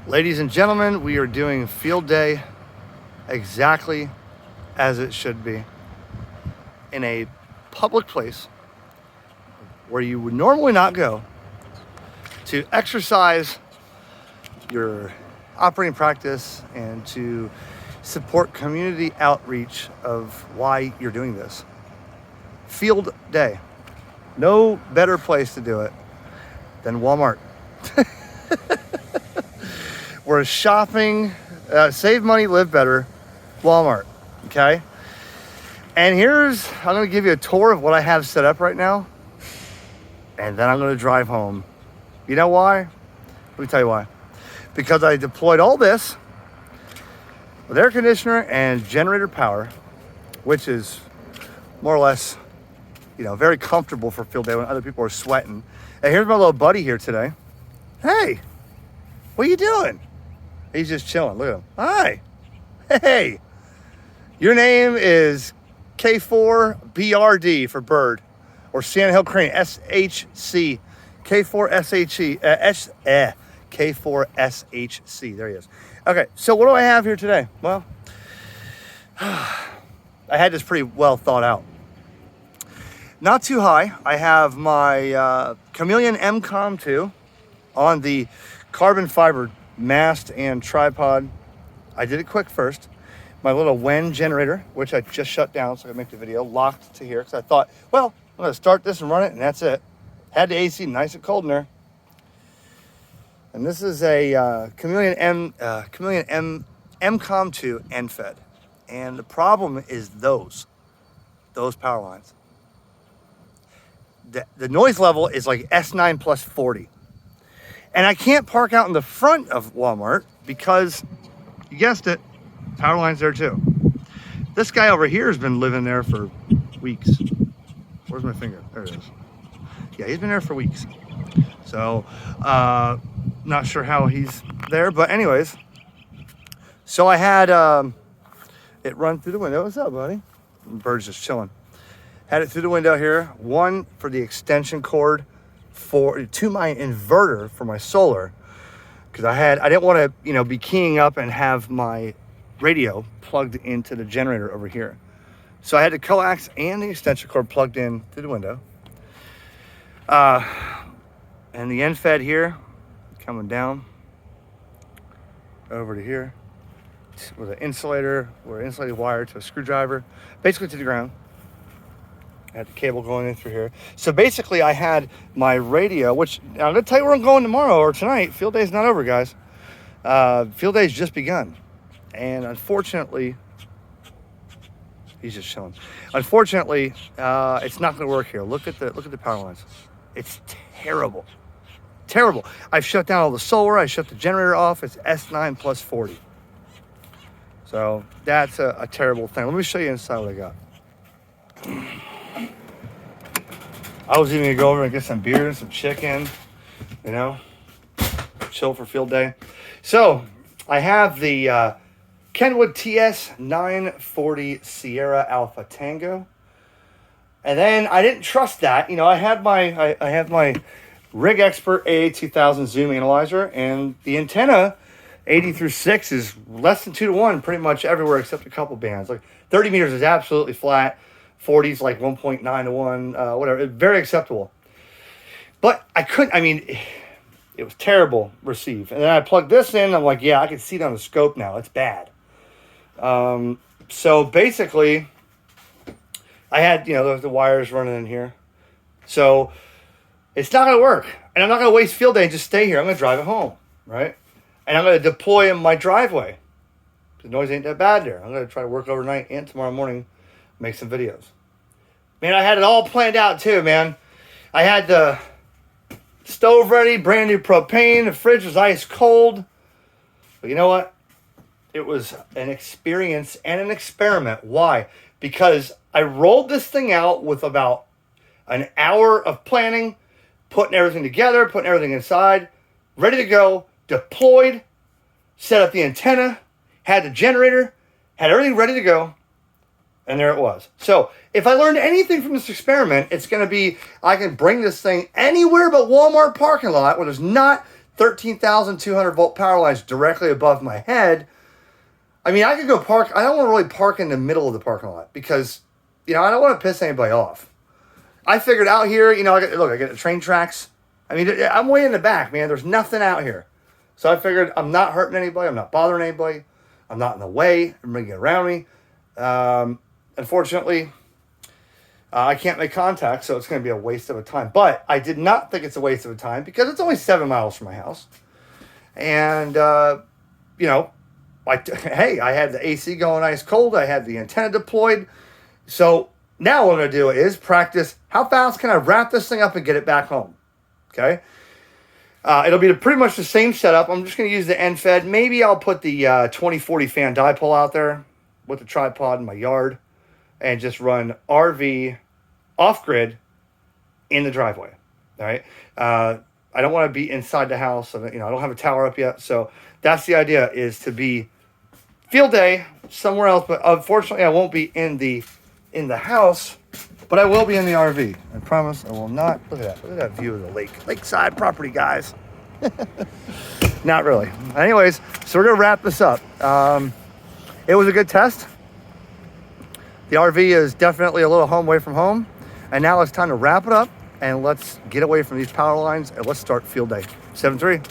Ladies and gentlemen, we are doing field day exactly as it should be in a public place where you would normally not go to exercise your operating practice and to support community outreach of why you're doing this. Field day. No better place to do it than Walmart. We're shopping, save money, live better, Walmart, okay? And I'm gonna give you a tour of what I have set up right now, and then I'm gonna drive home. You know why? Let me tell you why. Because I deployed all this with air conditioner and generator power, which is more or less, very comfortable for field day when other people are sweating. And here's my little buddy here today. Hey, what are you doing? He's just chilling. Look at him. Hi. Hey. Your name is K4BRD for bird, or Sand Hill Crane, SHC. K4SHC. K4SHC. There he is. Okay, so what do I have here today? Well, I had this pretty well thought out. Not too high. I have my Chameleon MCOM 2 on the carbon fiber mast and tripod. I did it quick first. My little WEN generator, which I just shut down so I could make the video, locked to here because I thought, well, I'm gonna start this and run it, and that's it. Had the AC nice and cold in there. And this is a Chameleon MCOM 2 NFED. And the problem is those power lines. The noise level is like S9 plus 40. And I can't park out in the front of Walmart because, you guessed it, power line's there too. This guy over here has been living there for weeks. Where's my finger? There it is. Yeah, he's been there for weeks. So, not sure how he's there, but anyways. So I had it run through the window. What's up, buddy? The bird's just chilling. Had it through the window here. One for the extension cord to my inverter for my solar, because I didn't want to be keying up and have my radio plugged into the generator over here. So I had the coax and the extension cord plugged in through the window. And the NFED here coming down over to here with an insulator or an insulated wire to a screwdriver, basically to the ground. I had the cable going in through here. So basically I had my radio, which I'm going to tell you where I'm going tomorrow or tonight. Field day's not over, guys. Field day's just begun. And unfortunately, he's just chilling. Unfortunately, it's not going to work here. Look at the power lines. It's terrible. Terrible. I've shut down all the solar. I shut the generator off. It's S9 plus 40. So that's a terrible thing. Let me show you inside what I got. I was even gonna go over and get some beer and some chicken, chill for field day. So I have the Kenwood TS 940 Sierra Alpha Tango, and then I didn't trust that. I have my Rig Expert AA2000 zoom analyzer, and the antenna 80/6 is less than 2-to-1 pretty much everywhere except a couple bands. Like 30 meters is absolutely flat. 40's like 1.9-to-1, whatever. Very acceptable. But I couldn't, it was terrible receive. And then I plugged this in. I'm like, yeah, I can see it on the scope now. It's bad. So basically, I had, the wires running in here. So it's not going to work. And I'm not going to waste field day and just stay here. I'm going to drive it home, right? And I'm going to deploy in my driveway. The noise ain't that bad there. I'm going to try to work overnight and tomorrow morning, make some videos. Man, I had it all planned out too, man. I had the stove ready, brand new propane. The fridge was ice cold. But you know what? It was an experience and an experiment. Why? Because I rolled this thing out with about an hour of planning, putting everything together, putting everything inside, ready to go, deployed, set up the antenna, had the generator, had everything ready to go. And there it was. So if I learned anything from this experiment, it's going to be I can bring this thing anywhere but Walmart parking lot where there's not 13,200 volt power lines directly above my head. I mean, I could go park. I don't want to really park in the middle of the parking lot because, you know, I don't want to piss anybody off. I figured out here, you know, I get the train tracks. I mean, I'm way in the back, man. There's nothing out here. So I figured I'm not hurting anybody. I'm not bothering anybody. I'm not in the way. Everybody get around me. Unfortunately, I can't make contact, so it's going to be a waste of a time. But I did not think it's a waste of a time because it's only 7 miles from my house. And, you know, hey, I had the AC going ice cold. I had the antenna deployed. So now what I'm going to do is practice how fast can I wrap this thing up and get it back home. Okay. It'll be pretty much the same setup. I'm just going to use the end fed. Maybe I'll put the 2040 fan dipole out there with the tripod in my yard and just run RV off grid in the driveway. All right. I don't want to be inside the house. You know, I don't have a tower up yet. So that's the idea, is to be field day somewhere else. But unfortunately, I won't be in the house, but I will be in the RV. I promise I will not. Look at that. Look at that view of the lakeside property, guys. Not really. Anyways, so we're going to wrap this up. It was a good test. The RV is definitely a little home away from home. And now it's time to wrap it up. And let's get away from these power lines and let's start field day. 7-3.